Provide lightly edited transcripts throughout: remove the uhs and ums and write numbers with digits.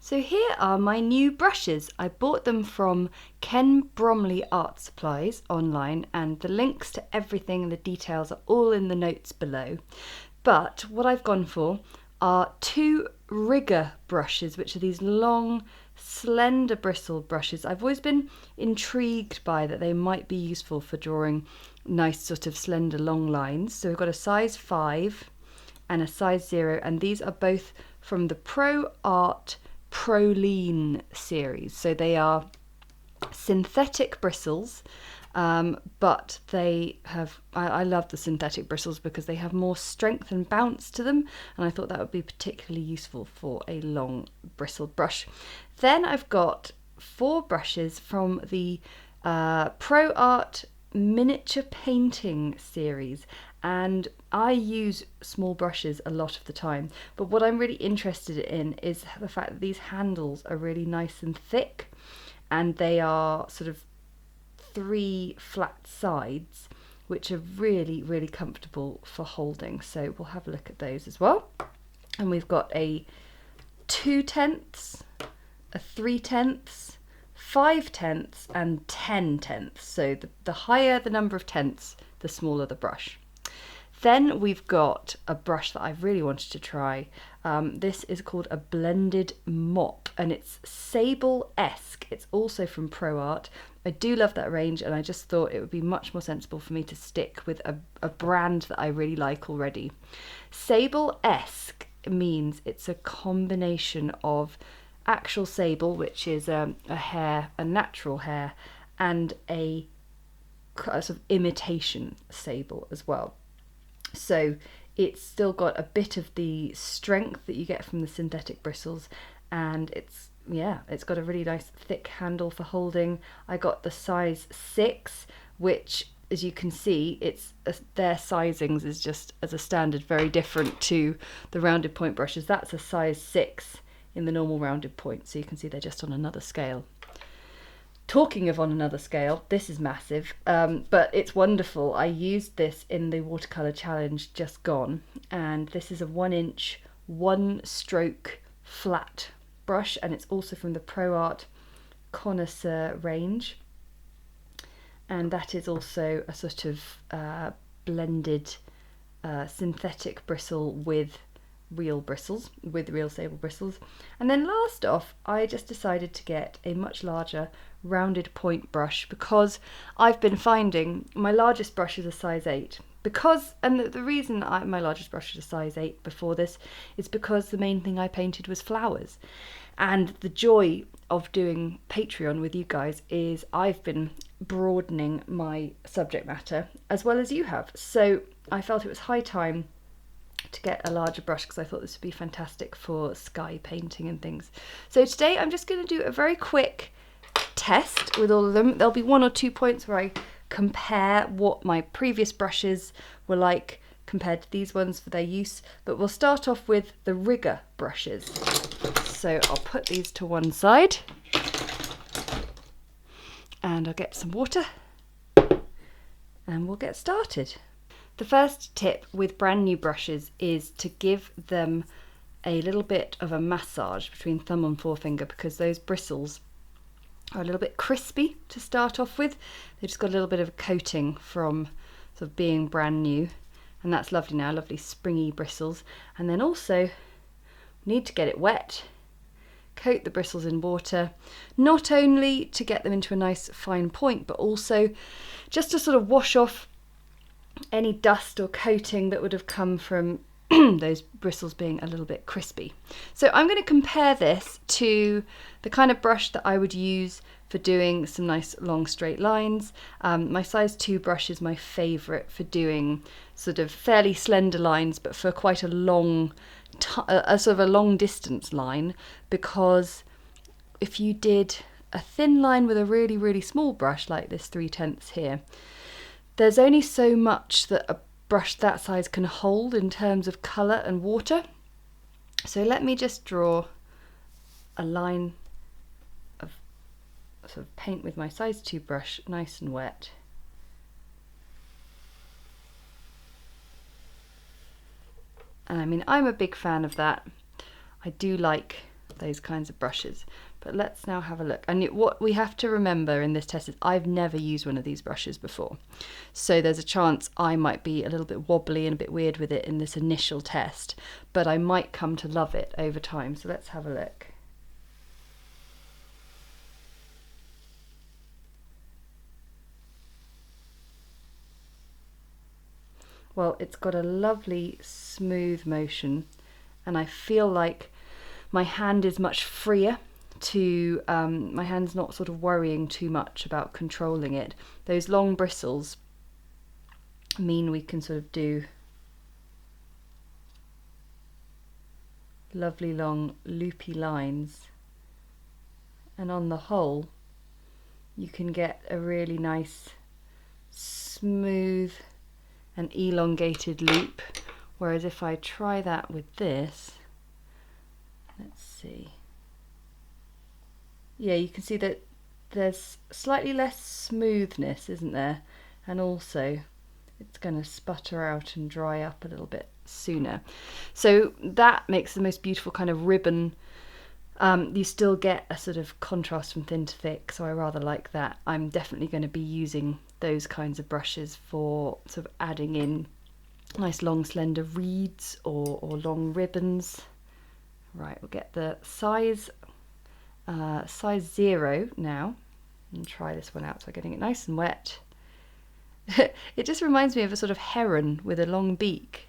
So here are my new brushes. I bought them from Ken Bromley Art Supplies online, and the links to everything and the details are all in the notes below. But what I've gone for are two rigger brushes, which are these long, slender bristle brushes. I've always been intrigued by that they might be useful for drawing nice sort of slender long lines. So we've got a size 5 and a size 0, and these are both from the Pro Art Proline series. So they are synthetic bristles, but they have, I love the synthetic bristles because they have more strength and bounce to them, and I thought that would be particularly useful for a long bristled brush. Then I've got 4 brushes from the Pro Art miniature painting series, and I use small brushes a lot of the time, but what I'm really interested in is the fact that these handles are really nice and thick, and they are sort of 3 flat sides, which are really, really comfortable for holding. So we'll have a look at those as well. And we've got a 2/10, a 3/10, 5/10, and 10/10. So the higher the number of tenths, the smaller the brush. Then we've got a brush that I've really wanted to try. This is called a blended mop, and it's Sable-esque. It's also from Pro Art. I do love that range, and I just thought it would be much more sensible for me to stick with a brand that I really like already. Sable-esque means it's a combination of actual sable, which is a natural hair, and a sort of imitation sable as well. So it's still got a bit of the strength that you get from the synthetic bristles, and it's got a really nice thick handle for holding. I got the size 6, which, as you can see, their sizings is just as a standard very different to the rounded point brushes. That's a size 6 in the normal rounded point, so you can see they're just on another scale. Talking of on another scale, this is massive, but it's wonderful. I used this in the watercolour challenge just gone, and this is a 1-inch, 1-stroke flat brush, and it's also from the Pro Art Connoisseur range, and that is also a sort of blended synthetic bristle with real bristles, with real sable bristles. And then last off, I just decided to get a much larger rounded point brush, because I've been finding my largest brush is a size 8, and the reason my largest brush is a size 8 before this is because the main thing I painted was flowers, and the joy of doing Patreon with you guys is I've been broadening my subject matter as well as you have, so I felt it was high time to get a larger brush because I thought this would be fantastic for sky painting and things. So today I'm just going to do a very quick test with all of them. There'll be 1 or 2 points where I compare what my previous brushes were like compared to these ones for their use, but we'll start off with the rigger brushes. So I'll put these to one side, and I'll get some water, and we'll get started. The first tip with brand new brushes is to give them a little bit of a massage between thumb and forefinger, because those bristles are a little bit crispy to start off with. They've just got a little bit of a coating from sort of being brand new, and that's lovely now, lovely springy bristles. And then also need to get it wet, coat the bristles in water, not only to get them into a nice fine point, but also just to sort of wash off any dust or coating that would have come from those bristles being a little bit crispy. So I'm going to compare this to the kind of brush that I would use for doing some nice long straight lines. My size 2 brush is my favourite for doing sort of fairly slender lines, but for quite a long, a sort of a long distance line, because if you did a thin line with a really, really small brush like this 3/10 here, there's only so much that a brush that size can hold in terms of colour and water. So let me just draw a line of sort of paint with my size 2 brush, nice and wet. And I mean, I'm a big fan of that. I do like those kinds of brushes. But let's now have a look. And what we have to remember in this test is I've never used one of these brushes before. So there's a chance I might be a little bit wobbly and a bit weird with it in this initial test, but I might come to love it over time. So let's have a look. Well, it's got a lovely smooth motion, and I feel like my hand is much freer to, my hand's not sort of worrying too much about controlling it. Those long bristles mean we can sort of do lovely long loopy lines, and on the whole you can get a really nice smooth and elongated loop, whereas if I try that with this, let's see, yeah, you can see that there's slightly less smoothness, isn't there? And also it's going to sputter out and dry up a little bit sooner. So that makes the most beautiful kind of ribbon. You still get a sort of contrast from thin to thick, so I rather like that. I'm definitely going to be using those kinds of brushes for sort of adding in nice long slender reeds or long ribbons. Right, we'll get the size 0 now and try this one out. So getting it nice and wet. It just reminds me of a sort of heron with a long beak.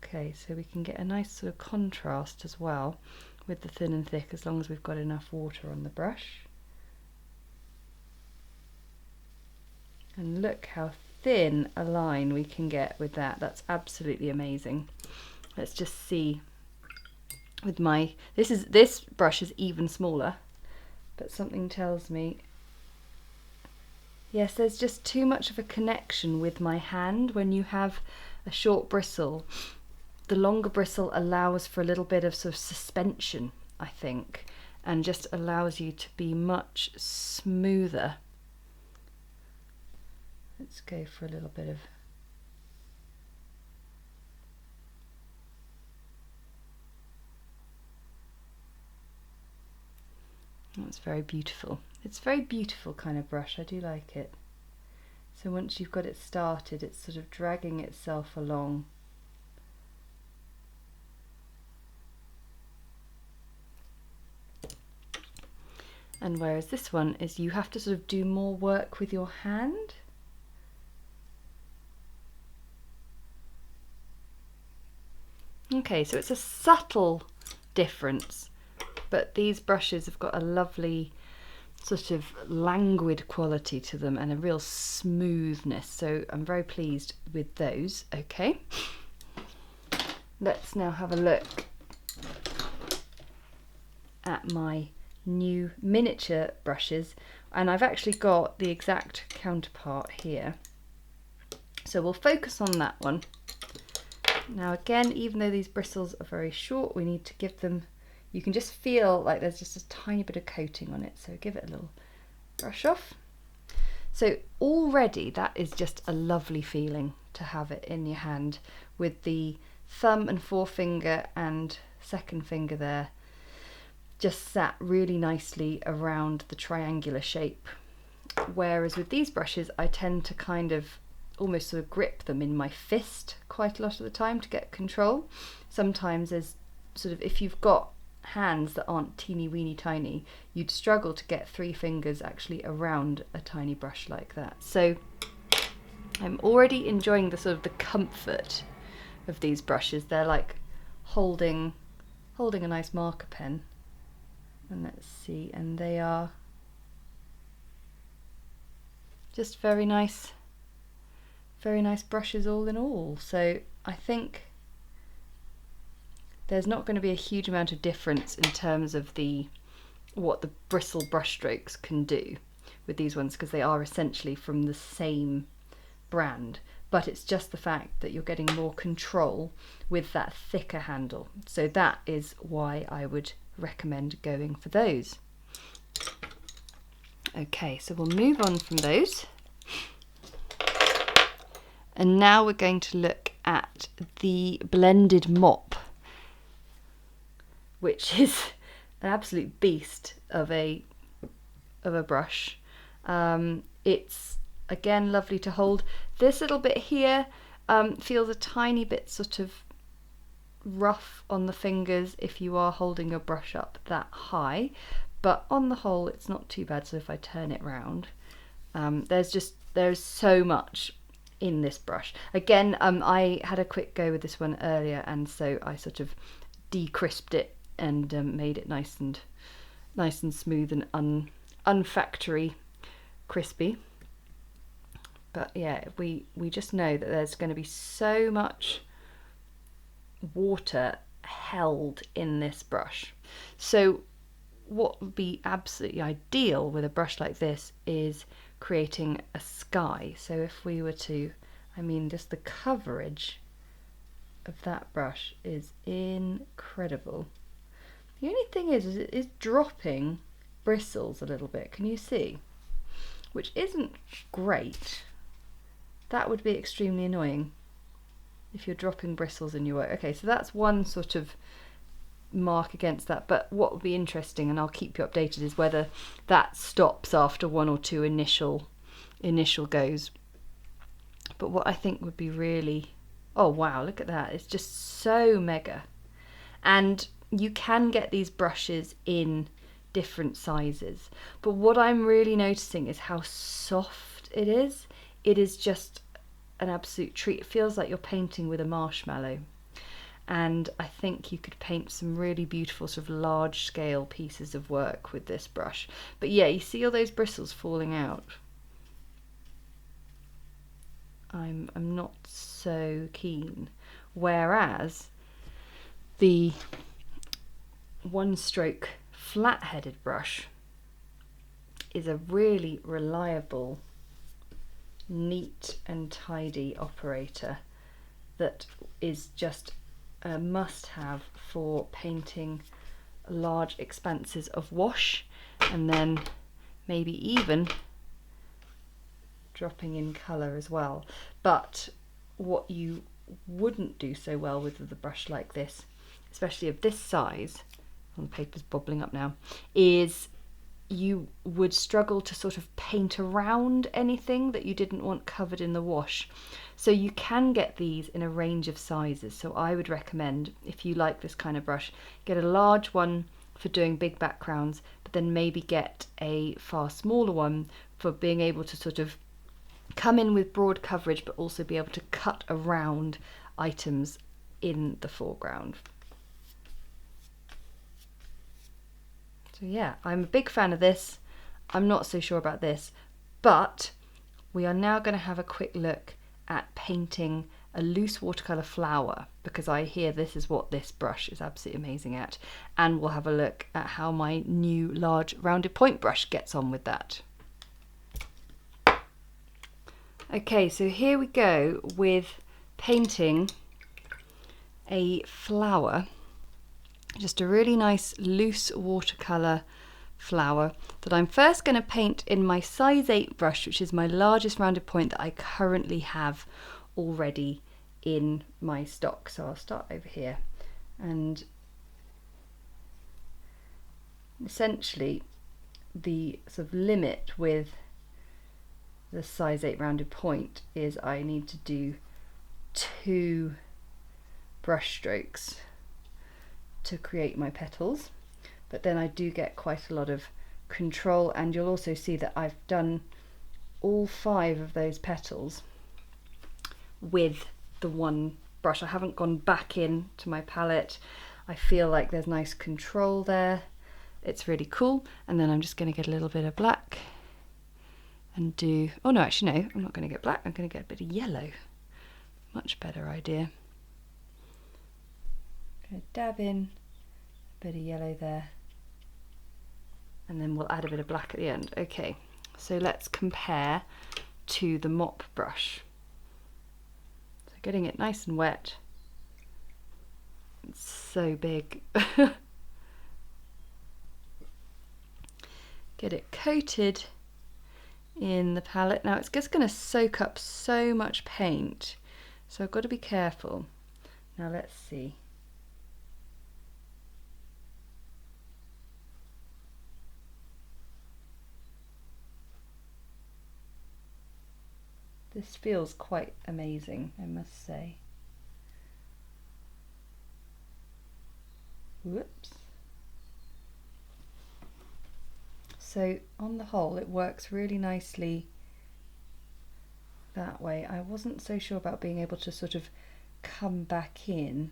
Okay, so we can get a nice sort of contrast as well with the thin and thick, as long as we've got enough water on the brush. And look how thin a line we can get with that. That's absolutely amazing. Let's just see with my, this brush is even smaller, but something tells me, yes, there's just too much of a connection with my hand when you have a short bristle. The longer bristle allows for a little bit of sort of suspension, I think, and just allows you to be much smoother. Let's go for a little bit of that's very beautiful. It's a very beautiful kind of brush. I do like it. So once you've got it started, it's sort of dragging itself along. And whereas this one is you have to sort of do more work with your hand. Okay, so it's a subtle difference, but these brushes have got a lovely sort of languid quality to them and a real smoothness, so I'm very pleased with those. Okay, let's now have a look at my new miniature brushes, and I've actually got the exact counterpart here, so we'll focus on that one. Now again, even though these bristles are very short, we need to give them, you can just feel like there's just a tiny bit of coating on it, so give it a little brush off. So already that is just a lovely feeling to have it in your hand with the thumb and forefinger and second finger there just sat really nicely around the triangular shape. Whereas with these brushes I tend to kind of almost sort of grip them in my fist quite a lot of the time to get control. Sometimes there's sort of, if you've got hands that aren't teeny weeny tiny, you'd struggle to get 3 fingers actually around a tiny brush like that. So I'm already enjoying the sort of the comfort of these brushes. They're like holding a nice marker pen. And let's see, and they are just very nice brushes all in all. So I think there's not going to be a huge amount of difference in terms of what the bristle brush strokes can do with these ones, because they are essentially from the same brand, but it's just the fact that you're getting more control with that thicker handle. So that is why I would recommend going for those. Okay, so we'll move on from those. And now we're going to look at the blended mop, which is an absolute beast of a brush. It's again lovely to hold. This little bit here feels a tiny bit sort of rough on the fingers if you are holding your brush up that high, but on the whole it's not too bad. So if I turn it round, there's so much in this brush. Again, I had a quick go with this one earlier, and so I sort of de-crisped it and made it nice and smooth and unfactory crispy. But yeah, we just know that there's going to be so much water held in this brush. So what would be absolutely ideal with a brush like this is creating a sky. So if we were to, just the coverage of that brush is incredible. The only thing is it is dropping bristles a little bit, can you see? Which isn't great. That would be extremely annoying if you're dropping bristles in your work. Okay, so that's one sort of mark against that, but what would be interesting, and I'll keep you updated, is whether that stops after one or two initial goes. But what I think would be really, oh wow, look at that, it's just so mega. And you can get these brushes in different sizes, but what I'm really noticing is how soft it is. It is just an absolute treat. It feels like you're painting with a marshmallow, and I think you could paint some really beautiful sort of large scale pieces of work with this brush. But yeah, you see all those bristles falling out. I'm not so keen, whereas the one stroke flat headed brush is a really reliable, neat and tidy operator that is just a must-have for painting large expanses of wash, and then maybe even dropping in colour as well. But what you wouldn't do so well with a brush like this, especially of this size, the paper's bobbling up now, is you would struggle to sort of paint around anything that you didn't want covered in the wash. So you can get these in a range of sizes. So I would recommend, if you like this kind of brush, get a large one for doing big backgrounds, but then maybe get a far smaller one for being able to sort of come in with broad coverage, but also be able to cut around items in the foreground. So yeah, I'm a big fan of this. I'm not so sure about this, but we are now going to have a quick look at painting a loose watercolour flower, because I hear this is what this brush is absolutely amazing at, and we'll have a look at how my new large rounded point brush gets on with that. Okay, so here we go with painting a flower. Just a really nice loose watercolour flower that I'm first going to paint in my size 8 brush, which is my largest rounded point that I currently have already in my stock. So I'll start over here, and essentially the sort of limit with the size 8 rounded point is I need to do 2 brush strokes to create my petals, but then I do get quite a lot of control, and you'll also see that I've done all 5 of those petals with the one brush. I haven't gone back in to my palette. I feel like there's nice control there. It's really cool. And then I'm just going to get a little bit of black and do, oh no, actually no, I'm not going to get black, I'm going to get a bit of yellow. Much better idea. Going to dab in a bit of yellow there, and then we'll add a bit of black at the end. Okay, so let's compare to the mop brush. So getting it nice and wet. It's so big. Get it coated in the palette. Now it's just going to soak up so much paint So I've got to be careful. Now let's see. This feels quite amazing, I must say. Whoops. So on the whole, it works really nicely that way. I wasn't so sure about being able to sort of come back in,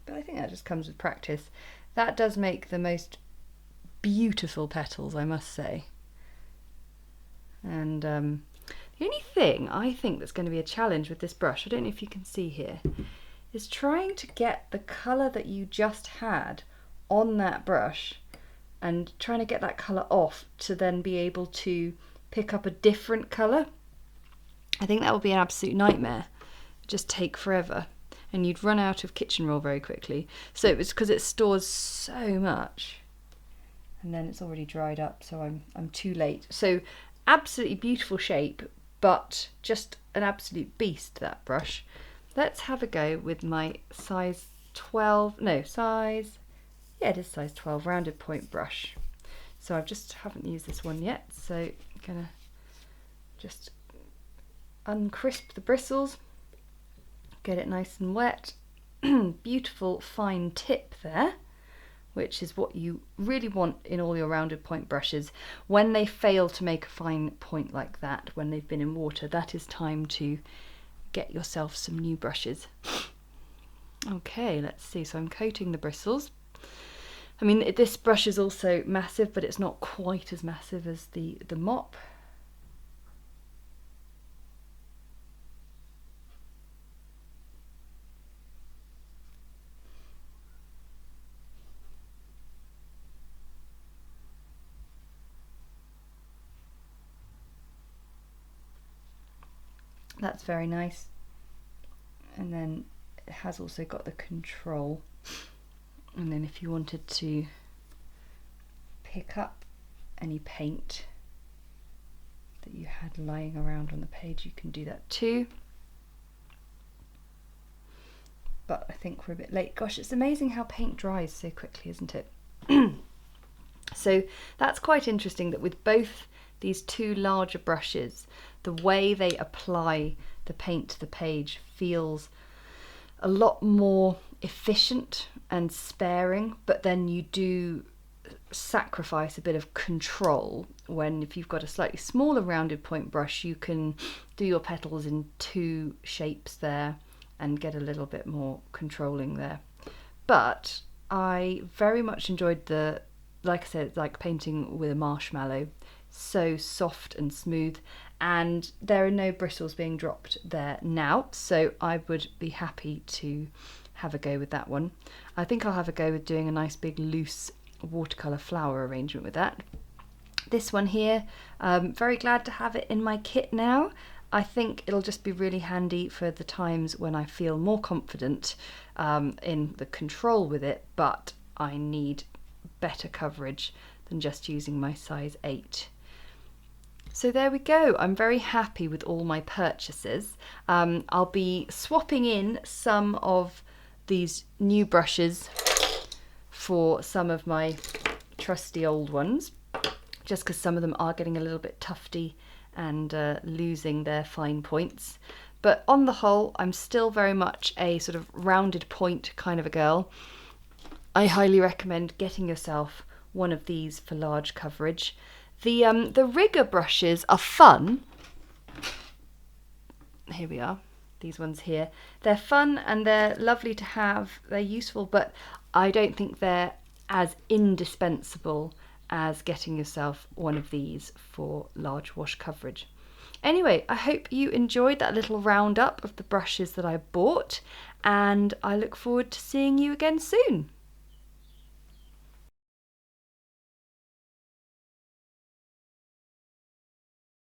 but I think that just comes with practice. That does make the most beautiful petals, I must say. And the only thing I think that's going to be a challenge with this brush, I don't know if you can see here, is trying to get the colour that you just had on that brush and trying to get that colour off to then be able to pick up a different colour. I think that would be an absolute nightmare. It'd just take forever and you'd run out of kitchen roll very quickly. So it's because it stores so much and then it's already dried up, so I'm too late. So absolutely beautiful shape, but just an absolute beast, that brush. Let's have a go with my size 12, no, size, yeah, it is size 12 rounded point brush. So I just haven't used this one yet, so I'm gonna just uncrisp the bristles, get it nice and wet. Beautiful fine tip there, which is what you really want in all your rounded point brushes. When they fail to make a fine point like that, when they've been in water, that is time to get yourself some new brushes. Okay, let's see. So I'm coating the bristles. I mean, this brush is also massive, but it's not quite as massive as the mop. That's very nice. And then it has also got the control. And then if you wanted to pick up any paint that you had lying around on the page, you can do that too. But I think we're a bit late. Gosh, it's amazing how paint dries so quickly, isn't it? So that's quite interesting that with both these two larger brushes, the way they apply the paint to the page feels a lot more efficient and sparing, but then you do sacrifice a bit of control when, if you've got a slightly smaller rounded point brush, you can do your petals in two shapes there and get a little bit more controlling there. But I very much enjoyed the, like I said, it's like painting with a marshmallow. So soft and smooth, and there are no bristles being dropped there now, so I would be happy to have a go with that one. I think I'll have a go with doing a nice big loose watercolour flower arrangement with that. This one here, very glad to have it in my kit now. I think it'll just be really handy for the times when I feel more confident in the control with it, but I need better coverage than just using my size 8. So there we go. I'm very happy with all my purchases. I'll be swapping in some of these new brushes for some of my trusty old ones, just because some of them are getting a little bit tufty and losing their fine points. But on the whole, I'm still very much a sort of rounded point kind of a girl. I highly recommend getting yourself one of these for large coverage. The rigger brushes are fun. Here we are, these ones here. They're fun and they're lovely to have, they're useful, but I don't think they're as indispensable as getting yourself one of these for large wash coverage. Anyway, I hope you enjoyed that little roundup of the brushes that I bought, and I look forward to seeing you again soon.